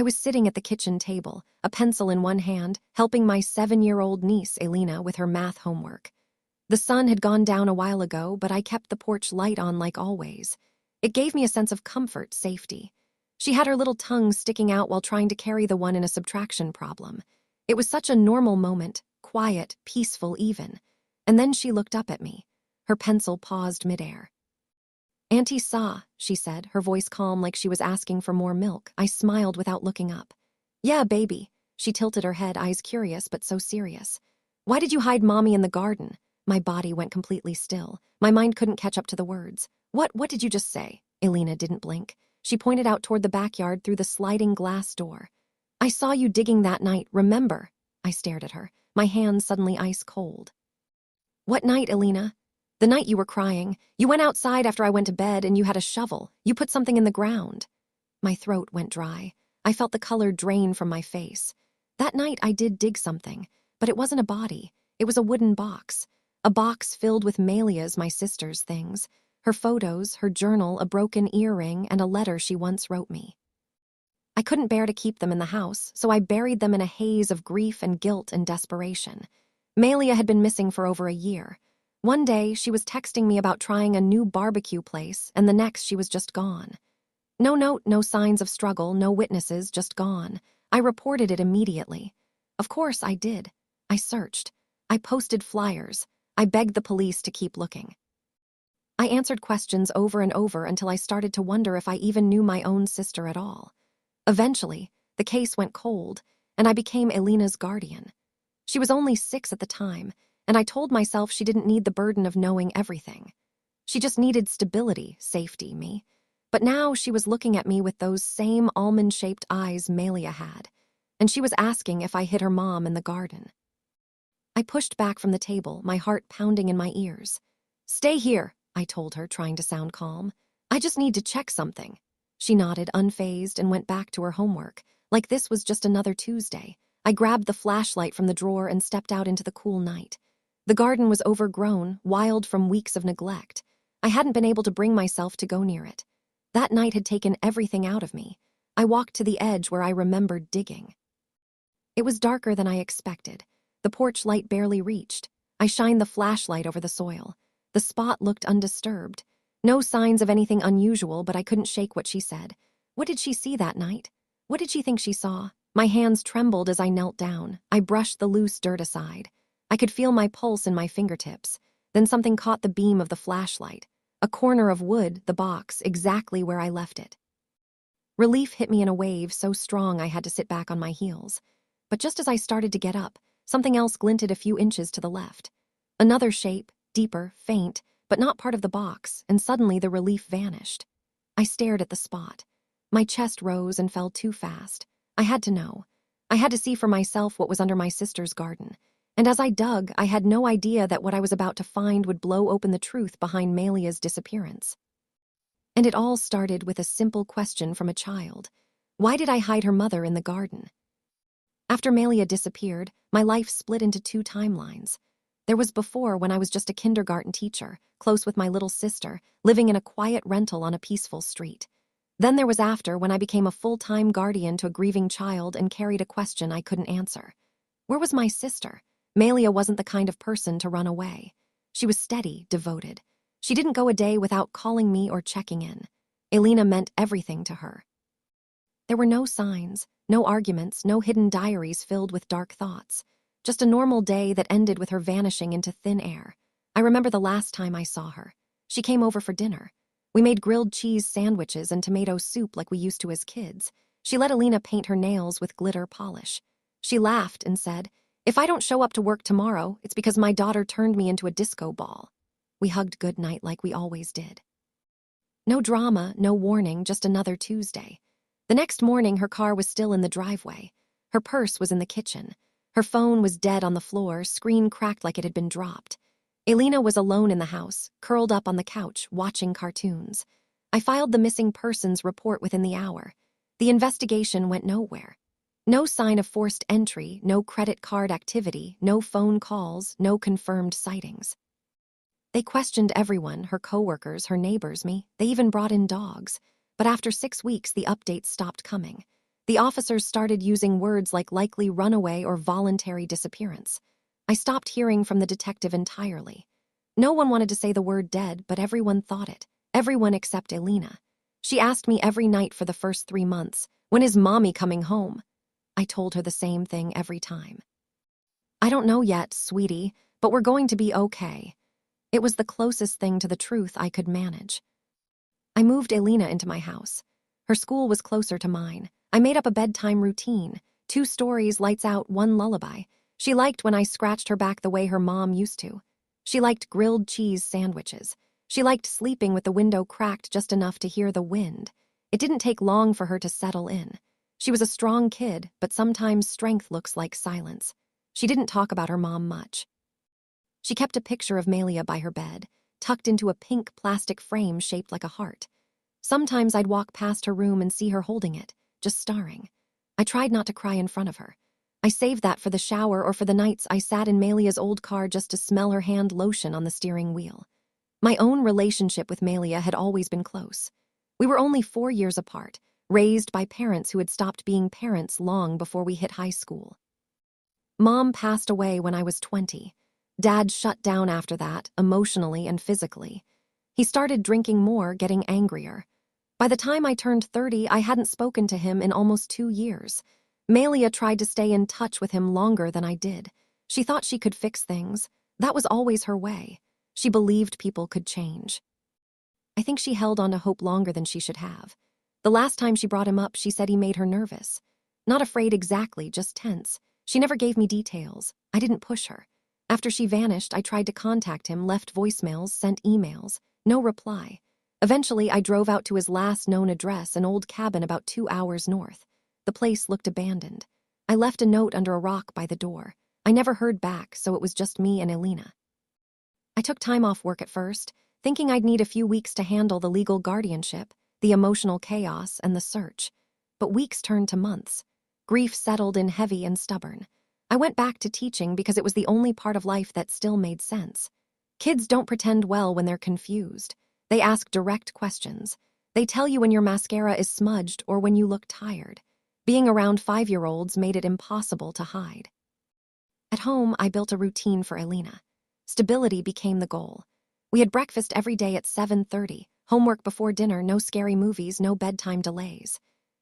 I was sitting at the kitchen table, a pencil in one hand, helping my 7-year-old niece, Alina, with her math homework. The sun had gone down a while ago, but I kept the porch light on like always. It gave me a sense of comfort, safety. She had her little tongue sticking out while trying to carry the one in a subtraction problem. It was such a normal moment, quiet, peaceful even. And then she looked up at me. Her pencil paused midair. "Auntie saw," she said, her voice calm like she was asking for more milk. I smiled without looking up. "Yeah, baby." She tilted her head, eyes curious but so serious. "Why did you hide Mommy in the garden?" My body went completely still. My mind couldn't catch up to the words. What did you just say?" Alina didn't blink. She pointed out toward the backyard through the sliding glass door. "I saw you digging that night, remember?" I stared at her, my hands suddenly ice cold. "What night, Alina?" "The night you were crying. You went outside after I went to bed and you had a shovel. You put something in the ground." My throat went dry. I felt the color drain from my face. That night I did dig something, but it wasn't a body. It was a wooden box. A box filled with Melia's, my sister's, things. Her photos, her journal, a broken earring, and a letter she once wrote me. I couldn't bear to keep them in the house, so I buried them in a haze of grief and guilt and desperation. Melia had been missing for over a year. One day, she was texting me about trying a new barbecue place, and the next she was just gone. No note, no signs of struggle, no witnesses, just gone. I reported it immediately. Of course I did. I searched. I posted flyers. I begged the police to keep looking. I answered questions over and over until I started to wonder if I even knew my own sister at all. Eventually, the case went cold, and I became Alina's guardian. She was only 6 at the time, and I told myself she didn't need the burden of knowing everything. She just needed stability, safety, me. But now she was looking at me with those same almond-shaped eyes Melia had, and she was asking if I hid her mom in the garden. I pushed back from the table, my heart pounding in my ears. "Stay here," I told her, trying to sound calm. "I just need to check something." She nodded, unfazed, and went back to her homework, like this was just another Tuesday. I grabbed the flashlight from the drawer and stepped out into the cool night. The garden was overgrown, wild from weeks of neglect. I hadn't been able to bring myself to go near it. That night had taken everything out of me. I walked to the edge where I remembered digging. It was darker than I expected. The porch light barely reached. I shined the flashlight over the soil. The spot looked undisturbed. No signs of anything unusual, but I couldn't shake what she said. What did she see that night? What did she think she saw? My hands trembled as I knelt down. I brushed the loose dirt aside. I could feel my pulse in my fingertips. Then something caught the beam of the flashlight. A corner of wood, the box, exactly where I left it. Relief hit me in a wave so strong I had to sit back on my heels. But just as I started to get up, something else glinted a few inches to the left. Another shape, deeper, faint, but not part of the box, and suddenly the relief vanished. I stared at the spot. My chest rose and fell too fast. I had to know. I had to see for myself what was under my sister's garden. And as I dug, I had no idea that what I was about to find would blow open the truth behind Melia's disappearance. And it all started with a simple question from a child. Why did I hide her mother in the garden? After Melia disappeared, my life split into 2 timelines. There was before, when I was just a kindergarten teacher, close with my little sister, living in a quiet rental on a peaceful street. Then there was after, when I became a full-time guardian to a grieving child and carried a question I couldn't answer. Where was my sister? Melia wasn't the kind of person to run away. She was steady, devoted. She didn't go a day without calling me or checking in. Alina meant everything to her. There were no signs, no arguments, no hidden diaries filled with dark thoughts. Just a normal day that ended with her vanishing into thin air. I remember the last time I saw her. She came over for dinner. We made grilled cheese sandwiches and tomato soup like we used to as kids. She let Alina paint her nails with glitter polish. She laughed and said, "If I don't show up to work tomorrow, it's because my daughter turned me into a disco ball." We hugged goodnight like we always did. No drama, no warning, just another Tuesday. The next morning, her car was still in the driveway. Her purse was in the kitchen. Her phone was dead on the floor, screen cracked like it had been dropped. Alina was alone in the house, curled up on the couch, watching cartoons. I filed the missing persons report within the hour. The investigation went nowhere. No sign of forced entry, no credit card activity, no phone calls, no confirmed sightings. They questioned everyone, her coworkers, her neighbors, me. They even brought in dogs. But after 6 weeks, the updates stopped coming. The officers started using words like likely runaway or voluntary disappearance. I stopped hearing from the detective entirely. No one wanted to say the word dead, but everyone thought it. Everyone except Alina. She asked me every night for the first 3 months, "When is mommy coming home?" I told her the same thing every time. "I don't know yet, sweetie, but we're going to be okay." It was the closest thing to the truth I could manage. I moved Alina into my house. Her school was closer to mine. I made up a bedtime routine. 2 stories, lights out, 1 lullaby. She liked when I scratched her back the way her mom used to. She liked grilled cheese sandwiches. She liked sleeping with the window cracked just enough to hear the wind. It didn't take long for her to settle in. She was a strong kid, but sometimes strength looks like silence. She didn't talk about her mom much. She kept a picture of Malia by her bed, tucked into a pink plastic frame shaped like a heart. Sometimes I'd walk past her room and see her holding it, just staring. I tried not to cry in front of her. I saved that for the shower or for the nights I sat in Malia's old car just to smell her hand lotion on the steering wheel. My own relationship with Malia had always been close. We were only 4 years apart, raised by parents who had stopped being parents long before we hit high school. Mom passed away when I was 20. Dad shut down after that, emotionally and physically. He started drinking more, getting angrier. By the time I turned 30, I hadn't spoken to him in almost 2 years. Malia tried to stay in touch with him longer than I did. She thought she could fix things. That was always her way. She believed people could change. I think she held on to hope longer than she should have. The last time she brought him up, she said he made her nervous. Not afraid exactly, just tense. She never gave me details. I didn't push her. After she vanished, I tried to contact him, left voicemails, sent emails. No reply. Eventually, I drove out to his last known address, an old cabin about 2 hours north. The place looked abandoned. I left a note under a rock by the door. I never heard back, so it was just me and Alina. I took time off work at first, thinking I'd need a few weeks to handle the legal guardianship, the emotional chaos, and the search. But weeks turned to months. Grief settled in heavy and stubborn. I went back to teaching because it was the only part of life that still made sense. Kids don't pretend well when they're confused. They ask direct questions. They tell you when your mascara is smudged or when you look tired. Being around 5-year-olds made it impossible to hide. At home, I built a routine for Alina. Stability became the goal. We had breakfast every day at 7:30, homework before dinner, no scary movies, no bedtime delays.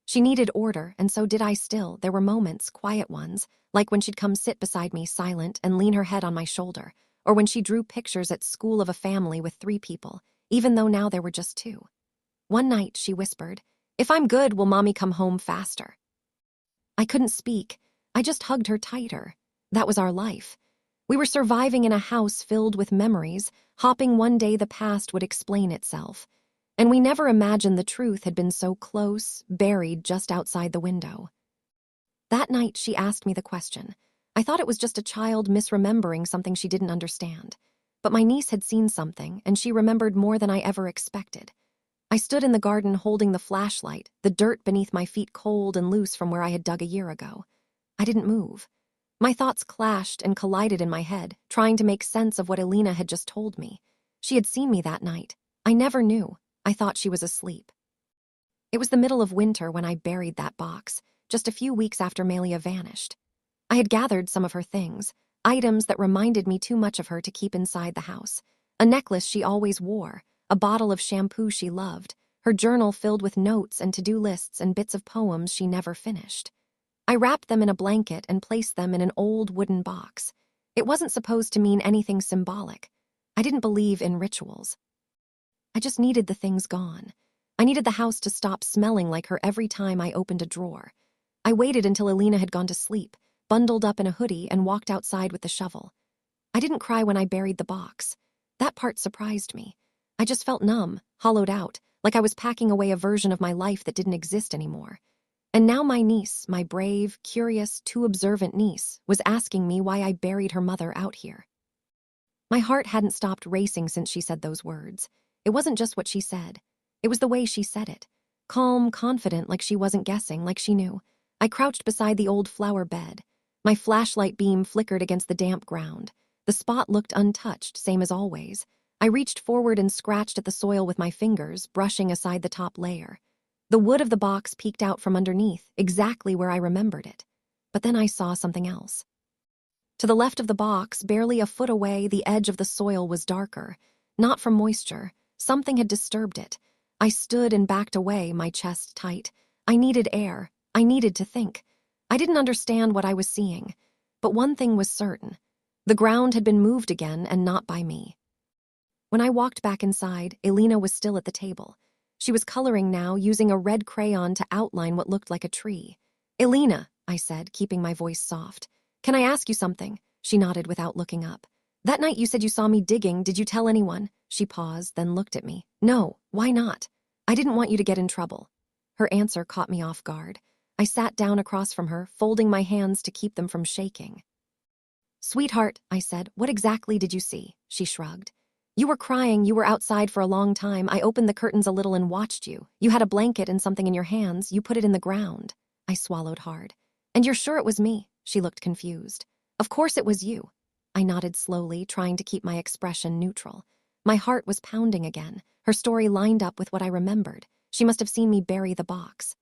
She needed order, and so did I still. There were moments, quiet ones, like when she'd come sit beside me silent and lean her head on my shoulder, or when she drew pictures at school of a family with 3 people, even though now there were just 2. One night, she whispered, "If I'm good, will mommy come home faster?" I couldn't speak. I just hugged her tighter. That was our life. We were surviving in a house filled with memories, hoping one day the past would explain itself. And we never imagined the truth had been so close, buried just outside the window. That night, she asked me the question. I thought it was just a child misremembering something she didn't understand. But my niece had seen something, and she remembered more than I ever expected. I stood in the garden holding the flashlight, the dirt beneath my feet cold and loose from where I had dug a year ago. I didn't move. My thoughts clashed and collided in my head, trying to make sense of what Alina had just told me. She had seen me that night. I never knew. I thought she was asleep. It was the middle of winter when I buried that box, just a few weeks after Malia vanished. I had gathered some of her things, items that reminded me too much of her to keep inside the house. A necklace she always wore, a bottle of shampoo she loved, her journal filled with notes and to-do lists and bits of poems she never finished. I wrapped them in a blanket and placed them in an old wooden box. It wasn't supposed to mean anything symbolic. I didn't believe in rituals. I just needed the things gone. I needed the house to stop smelling like her every time I opened a drawer. I waited until Alina had gone to sleep, bundled up in a hoodie, and walked outside with the shovel. I didn't cry when I buried the box. That part surprised me. I just felt numb, hollowed out, like I was packing away a version of my life that didn't exist anymore. And now my niece, my brave, curious, too observant niece, was asking me why I buried her mother out here. My heart hadn't stopped racing since she said those words. It wasn't just what she said. It was the way she said it. Calm, confident, like she wasn't guessing, like she knew. I crouched beside the old flower bed. My flashlight beam flickered against the damp ground. The spot looked untouched, same as always. I reached forward and scratched at the soil with my fingers, brushing aside the top layer. The wood of the box peeked out from underneath, exactly where I remembered it. But then I saw something else. To the left of the box, barely a foot away, the edge of the soil was darker. Not from moisture. Something had disturbed it. I stood and backed away, my chest tight. I needed air. I needed to think. I didn't understand what I was seeing. But one thing was certain. The ground had been moved again, and not by me. When I walked back inside, Alina was still at the table. She was coloring now, using a red crayon to outline what looked like a tree. "Alina," I said, keeping my voice soft. "Can I ask you something?" She nodded without looking up. "That night you said you saw me digging. Did you tell anyone?" She paused, then looked at me. "No, why not? I didn't want you to get in trouble." Her answer caught me off guard. I sat down across from her, folding my hands to keep them from shaking. "Sweetheart," I said, "what exactly did you see?" She shrugged. "You were crying. You were outside for a long time. I opened the curtains a little and watched you. You had a blanket and something in your hands. You put it in the ground." I swallowed hard. "And you're sure it was me?" She looked confused. "Of course it was you." I nodded slowly, trying to keep my expression neutral. My heart was pounding again. Her story lined up with what I remembered. She must have seen me bury the box.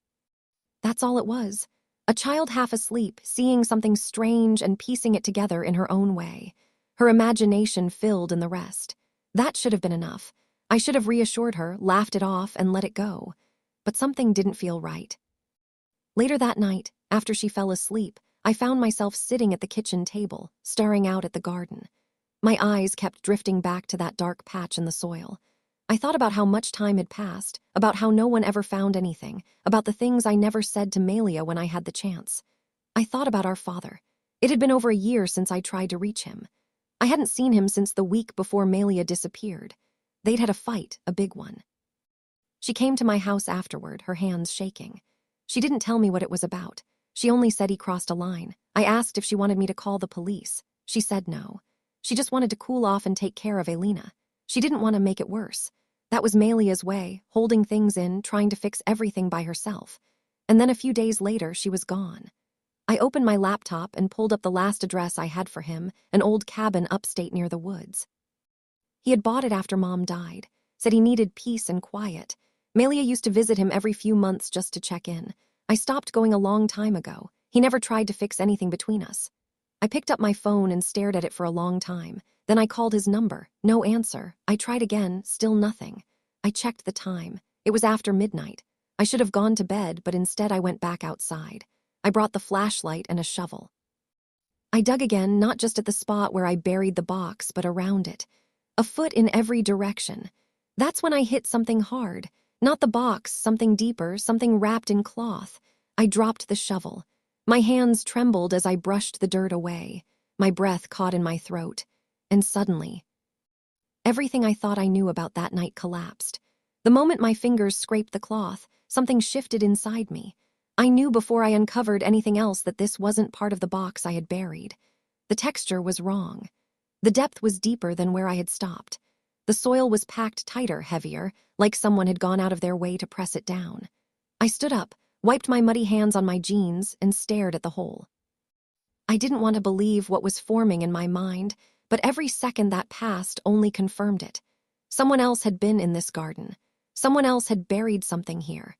That's all it was. A child half asleep, seeing something strange and piecing it together in her own way. Her imagination filled in the rest. That should have been enough. I should have reassured her, laughed it off, and let it go. But something didn't feel right. Later that night, after she fell asleep, I found myself sitting at the kitchen table, staring out at the garden. My eyes kept drifting back to that dark patch in the soil. I thought about how much time had passed, about how no one ever found anything, about the things I never said to Malia when I had the chance. I thought about our father. It had been over a year since I tried to reach him. I hadn't seen him since the week before Malia disappeared. They'd had a fight, a big one. She came to my house afterward, her hands shaking. She didn't tell me what it was about. She only said he crossed a line. I asked if she wanted me to call the police. She said no. She just wanted to cool off and take care of Alina. She didn't want to make it worse. That was Malia's way, holding things in, trying to fix everything by herself. And then a few days later, she was gone. I opened my laptop and pulled up the last address I had for him, an old cabin upstate near the woods. He had bought it after Mom died, said he needed peace and quiet. Malia used to visit him every few months just to check in. I stopped going a long time ago. He never tried to fix anything between us. I picked up my phone and stared at it for a long time. Then I called his number. No answer. I tried again, still nothing. I checked the time. It was after midnight. I should have gone to bed, but instead I went back outside. I brought the flashlight and a shovel. I dug again, not just at the spot where I buried the box, but around it. A foot in every direction. That's when I hit something hard. Not the box, something deeper, something wrapped in cloth. I dropped the shovel. My hands trembled as I brushed the dirt away. My breath caught in my throat. And suddenly, everything I thought I knew about that night collapsed. The moment my fingers scraped the cloth, something shifted inside me. I knew before I uncovered anything else that this wasn't part of the box I had buried. The texture was wrong. The depth was deeper than where I had stopped. The soil was packed tighter, heavier, like someone had gone out of their way to press it down. I stood up, wiped my muddy hands on my jeans, and stared at the hole. I didn't want to believe what was forming in my mind, but every second that passed only confirmed it. Someone else had been in this garden. Someone else had buried something here.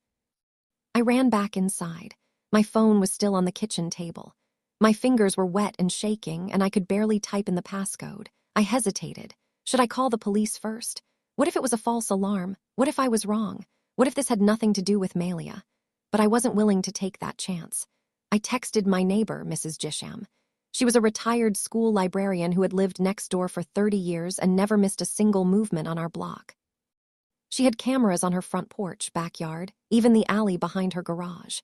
I ran back inside. My phone was still on the kitchen table. My fingers were wet and shaking, and I could barely type in the passcode. I hesitated. Should I call the police first? What if it was a false alarm? What if I was wrong? What if this had nothing to do with Malia? But I wasn't willing to take that chance. I texted my neighbor, Mrs. Gisham. She was a retired school librarian who had lived next door for 30 years and never missed a single movement on our block. She had cameras on her front porch, backyard, even the alley behind her garage.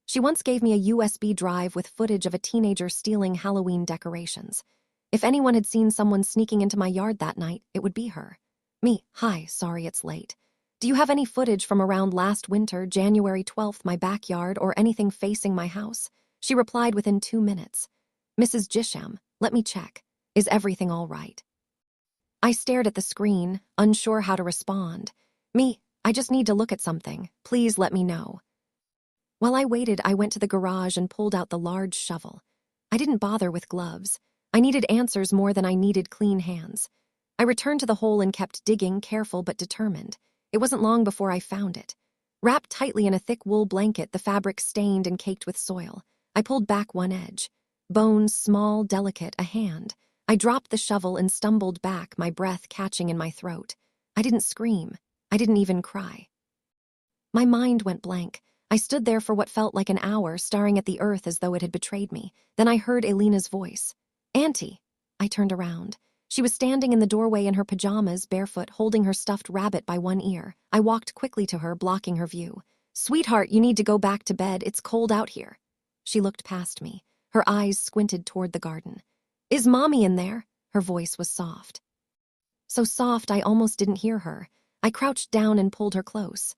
She once gave me a USB drive with footage of a teenager stealing Halloween decorations. If anyone had seen someone sneaking into my yard that night, it would be her. Me, hi, sorry it's late. Do you have any footage from around last winter, January 12th, my backyard, or anything facing my house? She replied within 2 minutes. Mrs. Gisham, let me check. Is everything all right? I stared at the screen, unsure how to respond. Me, I just need to look at something. Please let me know. While I waited, I went to the garage and pulled out the large shovel. I didn't bother with gloves. I needed answers more than I needed clean hands. I returned to the hole and kept digging, careful but determined. It wasn't long before I found it. Wrapped tightly in a thick wool blanket, the fabric stained and caked with soil. I pulled back one edge. Bones, small, delicate, a hand. I dropped the shovel and stumbled back, my breath catching in my throat. I didn't scream. I didn't even cry. My mind went blank. I stood there for what felt like an hour, staring at the earth as though it had betrayed me. Then I heard Alina's voice. "Auntie." I turned around. She was standing in the doorway in her pajamas, barefoot, holding her stuffed rabbit by one ear. I walked quickly to her, blocking her view. "Sweetheart, you need to go back to bed. It's cold out here." She looked past me. Her eyes squinted toward the garden. "Is Mommy in there?" Her voice was soft. So soft I almost didn't hear her. I crouched down and pulled her close.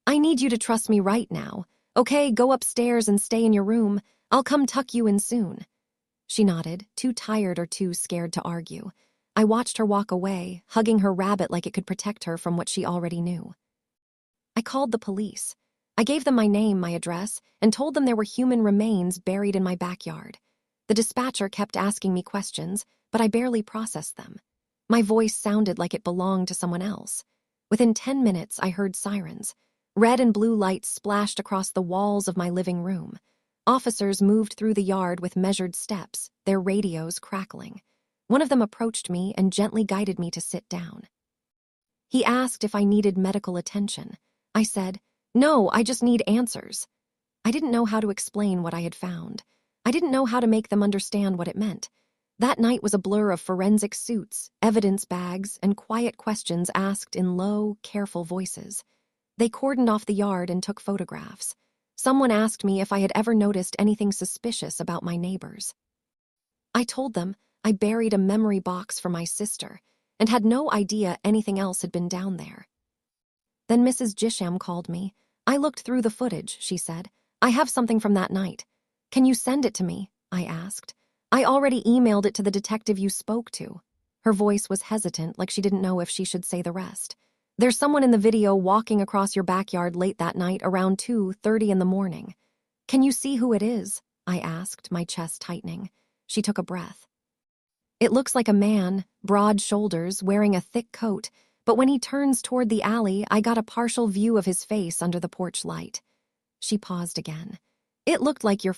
"I need you to trust me right now. Okay, go upstairs and stay in your room. I'll come tuck you in soon." She nodded, too tired or too scared to argue. I watched her walk away, hugging her rabbit like it could protect her from what she already knew. I called the police. I gave them my name, my address, and told them there were human remains buried in my backyard. The dispatcher kept asking me questions, but I barely processed them. My voice sounded like it belonged to someone else. Within 10 minutes, I heard sirens. Red and blue lights splashed across the walls of my living room. Officers moved through the yard with measured steps, their radios crackling. One of them approached me and gently guided me to sit down. He asked if I needed medical attention. I said, "No, I just need answers." I didn't know how to explain what I had found. I didn't know how to make them understand what it meant. That night was a blur of forensic suits, evidence bags, and quiet questions asked in low, careful voices. They cordoned off the yard and took photographs. Someone asked me if I had ever noticed anything suspicious about my neighbors. I told them I buried a memory box for my sister and had no idea anything else had been down there. Then Mrs. Gisham called me. "I looked through the footage," she said. "I have something from that night. Can you send it to me?" I asked. "I already emailed it to the detective you spoke to." Her voice was hesitant, like she didn't know if she should say the rest. "There's someone in the video walking across your backyard late that night around 2:30 in the morning. Can you see who it is?" I asked, my chest tightening. She took a breath. "It looks like a man, broad shoulders, wearing a thick coat, but when he turns toward the alley, I got a partial view of his face under the porch light." She paused again. "It looked like your